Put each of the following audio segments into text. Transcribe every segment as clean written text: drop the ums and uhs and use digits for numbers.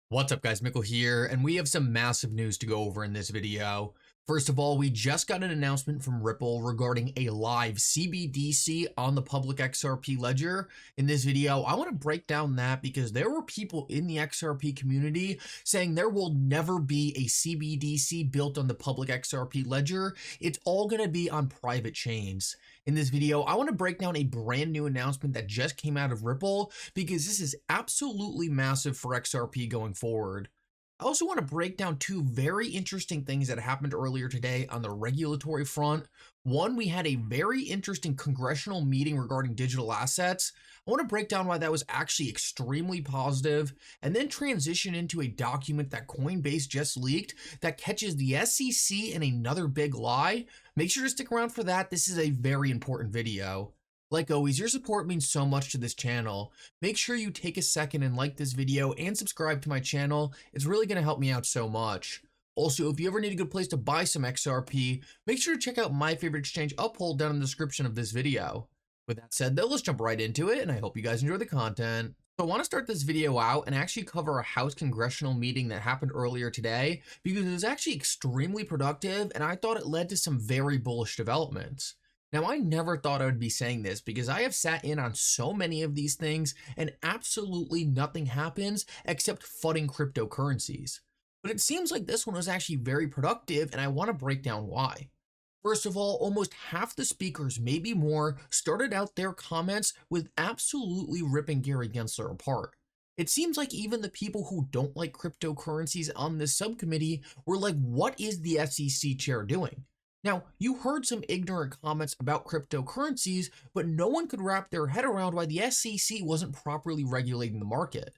What's up guys, Mickle here, and we have some massive news to go over in this video. First of all, we just got an announcement from Ripple regarding a live CBDC on the public XRP ledger. In this video, I want to break down that because there were people in the XRP community saying there will never be a CBDC built on the public XRP ledger. It's all going to be on private chains. In this video, I want to break down a brand new announcement that just came out of Ripple because this is absolutely massive for XRP going forward. I also want to break down two very interesting things that happened earlier today on the regulatory front. One, we had a very interesting congressional meeting regarding digital assets. I want to break down why that was actually extremely positive, and then transition into a document that Coinbase just leaked that catches the SEC in another big lie. Make sure to stick around for that. This is a very important video. Like always, your support means so much to this channel. Make sure you take a second and like this video and subscribe to my channel. It's really going to help me out so much. Also, if you ever need a good place to buy some XRP, make sure to check out my favorite exchange Uphold down in the description of this video. With that said though, let's jump right into it, and I hope you guys enjoy the content. So I want to start this video out and actually cover a House Congressional meeting that happened earlier today because it was actually extremely productive and I thought it led to some very bullish developments. Now, I never thought I would be saying this because I have sat in on so many of these things and absolutely nothing happens except flooding cryptocurrencies. But it seems like this one was actually very productive, and I want to break down why. First of all, almost half the speakers, maybe more, started out their comments with absolutely ripping Gary Gensler apart. It seems like even the people who don't like cryptocurrencies on this subcommittee were like, what is the SEC chair doing? Now, you heard some ignorant comments about cryptocurrencies, but no one could wrap their head around why the SEC wasn't properly regulating the market.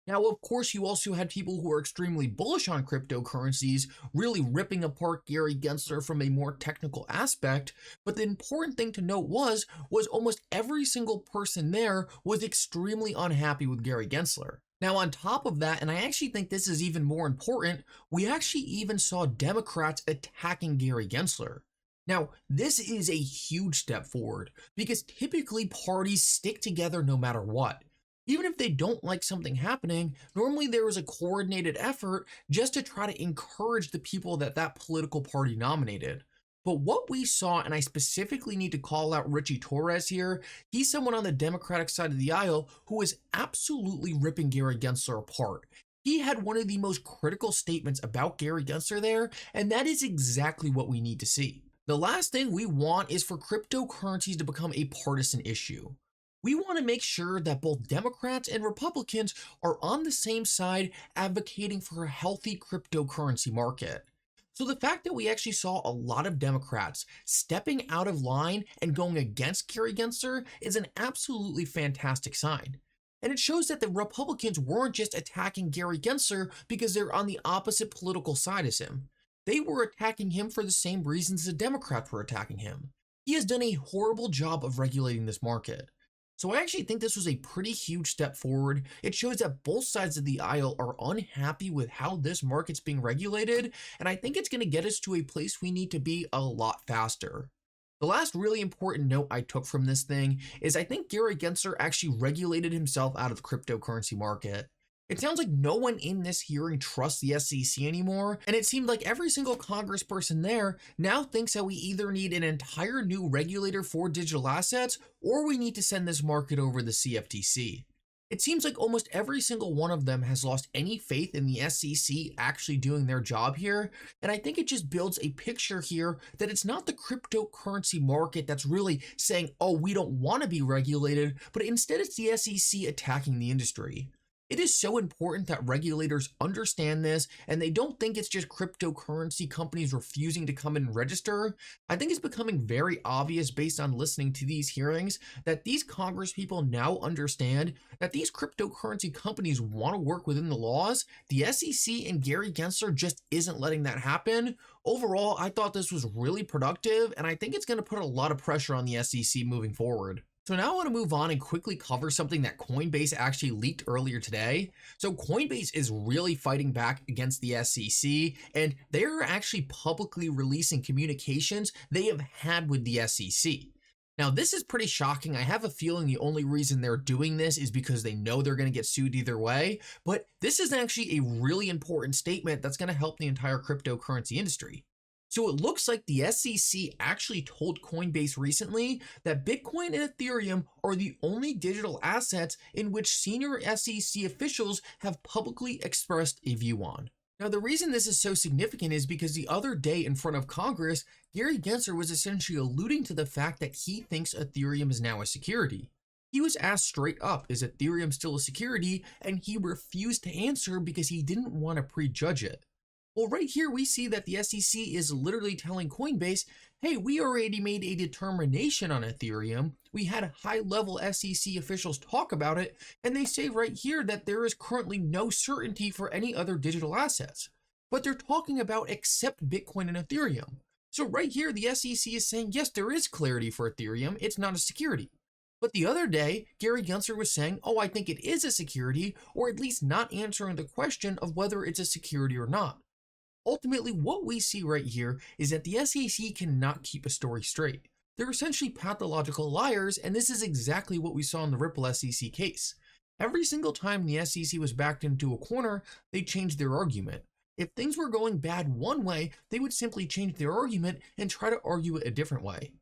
Now, of course, you also had people who are extremely bullish on cryptocurrencies, really ripping apart Gary Gensler from a more technical aspect, but the important thing to note was almost every single person there was extremely unhappy with Gary Gensler. Now, on top of that, and I actually think this is even more important, we actually even saw Democrats attacking Gary Gensler. Now, this is a huge step forward because typically parties stick together no matter what. Even if they don't like something happening, normally there is a coordinated effort just to try to encourage the people that political party nominated. But what we saw, and I specifically need to call out Richie Torres here, he's someone on the Democratic side of the aisle who is absolutely ripping Gary Gensler apart. He had one of the most critical statements about Gary Gensler there, and that is exactly what we need to see. The last thing we want is for cryptocurrencies to become a partisan issue. We want to make sure that both Democrats and Republicans are on the same side advocating for a healthy cryptocurrency market. So the fact that we actually saw a lot of Democrats stepping out of line and going against Gary Gensler is an absolutely fantastic sign. And it shows that the Republicans weren't just attacking Gary Gensler because they're on the opposite political side as him. They were attacking him for the same reasons the Democrats were attacking him. He has done a horrible job of regulating this market. So I actually think this was a pretty huge step forward. It shows that both sides of the aisle are unhappy with how this market's being regulated, and I think it's going to get us to a place we need to be a lot faster. The last really important note I took from this thing is I think Gary Gensler actually regulated himself out of the cryptocurrency market. It sounds like no one in this hearing trusts the SEC anymore, and it seemed like every single congressperson there now thinks that we either need an entire new regulator for digital assets or we need to send this market over the CFTC. It seems like almost every single one of them has lost any faith in the SEC actually doing their job here, and I think it just builds a picture here that it's not the cryptocurrency market that's really saying, oh, we don't want to be regulated, but instead it's the SEC attacking the industry. It is so important that regulators understand this and they don't think it's just cryptocurrency companies refusing to come in and register. I think it's becoming very obvious based on listening to these hearings that these Congress people now understand that these cryptocurrency companies want to work within the laws. The SEC and Gary Gensler just isn't letting that happen. Overall, I thought this was really productive, and I think it's going to put a lot of pressure on the SEC moving forward. So now I want to move on and quickly cover something that Coinbase actually leaked earlier today. So Coinbase is really fighting back against the SEC, and they're actually publicly releasing communications they have had with the SEC. Now, this is pretty shocking. I have a feeling the only reason they're doing this is because they know they're going to get sued either way, but this is actually a really important statement that's going to help the entire cryptocurrency industry. So it looks like the SEC actually told Coinbase recently that Bitcoin and Ethereum are the only digital assets in which senior SEC officials have publicly expressed a view on. Now, the reason this is so significant is because the other day in front of Congress, Gary Gensler was essentially alluding to the fact that he thinks Ethereum is now a security. He was asked straight up, is Ethereum still a security? And he refused to answer because he didn't want to prejudge it. Well, right here we see that the SEC is literally telling Coinbase, hey, we already made a determination on Ethereum. We had high-level SEC officials talk about it, and they say right here that there is currently no certainty for any other digital assets. But they're talking about except Bitcoin and Ethereum. So right here, the SEC is saying, yes, there is clarity for Ethereum. It's not a security. But the other day, Gary Gensler was saying, oh, I think it is a security, or at least not answering the question of whether it's a security or not. Ultimately, what we see right here is that the SEC cannot keep a story straight. They're essentially pathological liars, and this is exactly what we saw in the Ripple SEC case. Every single time the SEC was backed into a corner, they changed their argument. If things were going bad one way, they would simply change their argument and try to argue it a different way.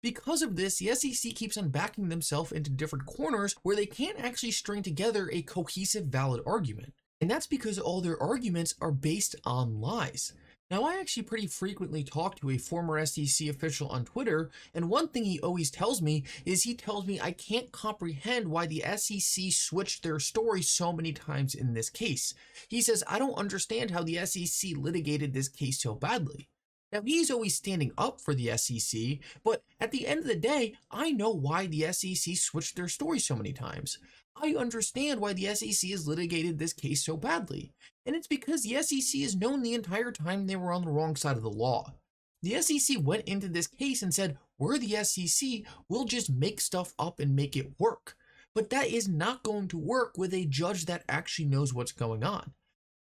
Because of this, the SEC keeps on backing themselves into different corners where they can't actually string together a cohesive, valid argument. And that's because all their arguments are based on lies. Now, I actually pretty frequently talk to a former SEC official on Twitter, and one thing he always tells me is he tells me I can't comprehend why the SEC switched their story so many times in this case. He says, I don't understand how the SEC litigated this case so badly. Now, he's always standing up for the SEC, but at the end of the day, I know why the SEC switched their story so many times. I understand why the SEC has litigated this case so badly, and it's because the SEC has known the entire time they were on the wrong side of the law. The SEC went into this case and said, we're the SEC, we'll just make stuff up and make it work. But that is not going to work with a judge that actually knows what's going on.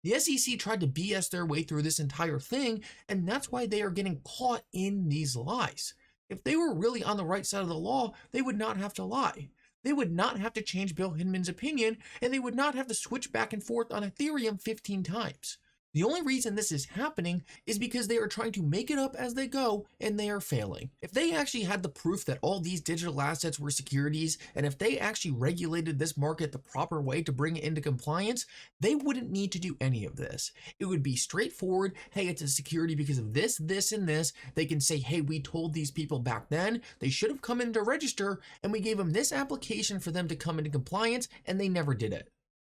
The SEC tried to BS their way through this entire thing, and that's why they are getting caught in these lies. If they were really on the right side of the law, they would not have to lie. They would not have to change Bill Hinman's opinion, and they would not have to switch back and forth on Ethereum 15 times. The only reason this is happening is because they are trying to make it up as they go, and they are failing. If they actually had the proof that all these digital assets were securities, and if they actually regulated this market the proper way to bring it into compliance, they wouldn't need to do any of this. It would be straightforward, hey, it's a security because of this, this, and this. They can say, hey, we told these people back then, they should have come in to register, and we gave them this application for them to come into compliance, and they never did it.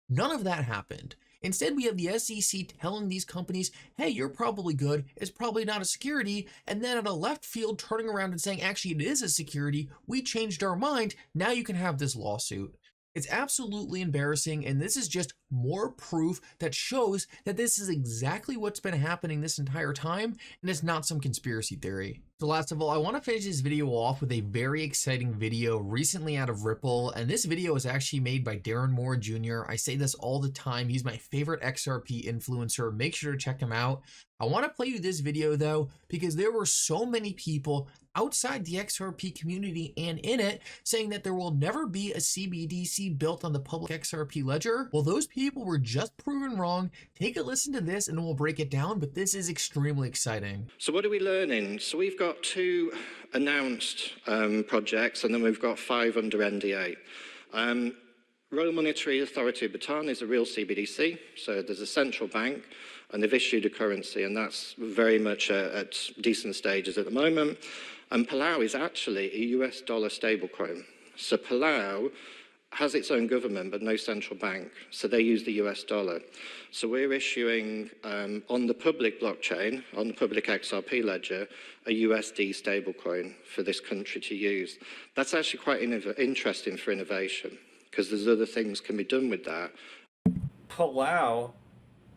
None of that happened. Instead, we have the SEC telling these companies, hey, you're probably good, it's probably not a security, and then at a left field turning around and saying, actually, it is a security, we changed our mind, now you can have this lawsuit. It's absolutely embarrassing, and this is just more proof that shows that this is exactly what's been happening this entire time, and it's not some conspiracy theory. So last of all, I want to finish this video off with a very exciting video recently out of Ripple, and this video was actually made by Darren Moore Jr. I say this all the time, he's my favorite XRP influencer, make sure to check him out. I want to play you this video though, because there were so many people outside the XRP community and in it saying that there will never be a CBDC built on the public XRP ledger. Well, those people were just proven wrong. Take a listen to this and we'll break it down, but this is extremely exciting. So what are we learning? So we've got 2 announced projects, and then we've got 5 under NDA. Royal Monetary Authority of Bhutan is a real CBDC, so there's a central bank, and they've issued a currency, and that's very much at decent stages at the moment. And Palau is actually a US dollar stablecoin. So Palau has its own government, but no central bank, so they use the US dollar. So we're issuing, on the public blockchain, on the public XRP ledger, a USD stablecoin for this country to use. That's actually quite interesting for innovation, because there's other things can be done with that. Palau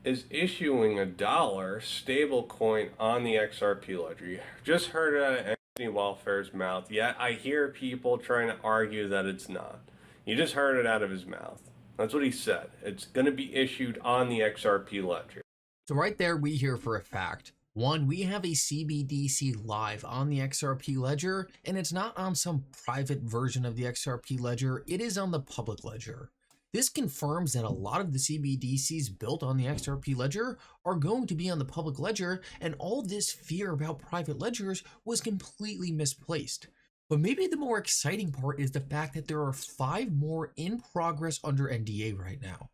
is issuing a dollar stable coin on the XRP ledger. You just heard it out of Anthony Welfare's mouth, yet I hear people trying to argue that it's not. You just heard it out of his mouth. That's what he said. It's going to be issued on the XRP ledger. So right there, we hear for a fact, One, we have a CBDC live on the XRP ledger, and it's not on some private version of the XRP ledger, it is on the public ledger. This confirms that a lot of the CBDCs built on the XRP ledger are going to be on the public ledger, and all this fear about private ledgers was completely misplaced. But maybe the more exciting part is the fact that there are 5 more in progress under NDA right now.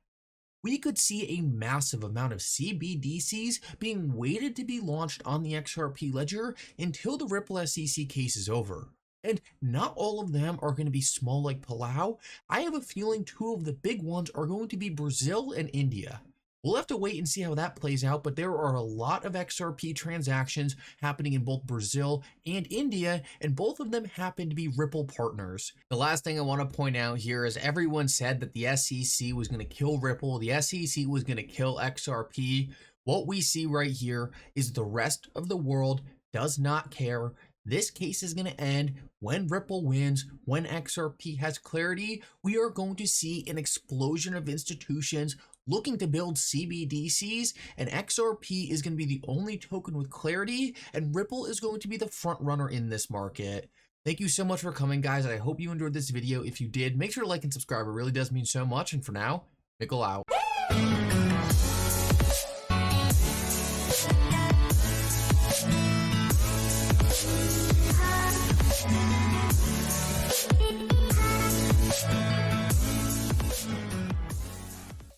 We could see a massive amount of CBDCs being waited to be launched on the XRP ledger until the Ripple SEC case is over. And not all of them are going to be small like Palau. I have a feeling 2 of the big ones are going to be Brazil and India. We'll have to wait and see how that plays out, but there are a lot of XRP transactions happening in both Brazil and India, and both of them happen to be Ripple partners. The last thing I want to point out here is everyone said that the SEC was going to kill Ripple, the SEC was going to kill XRP. What we see right here is the rest of the world does not care. This case is going to end when Ripple wins, when XRP has clarity. We are going to see an explosion of institutions looking to build CBDCs, and XRP is going to be the only token with clarity, and Ripple is going to be the front runner in this market. Thank you so much for coming, guys. I hope you enjoyed this video. If you did, make sure to like and subscribe. It really does mean so much. And for now, Mickle out.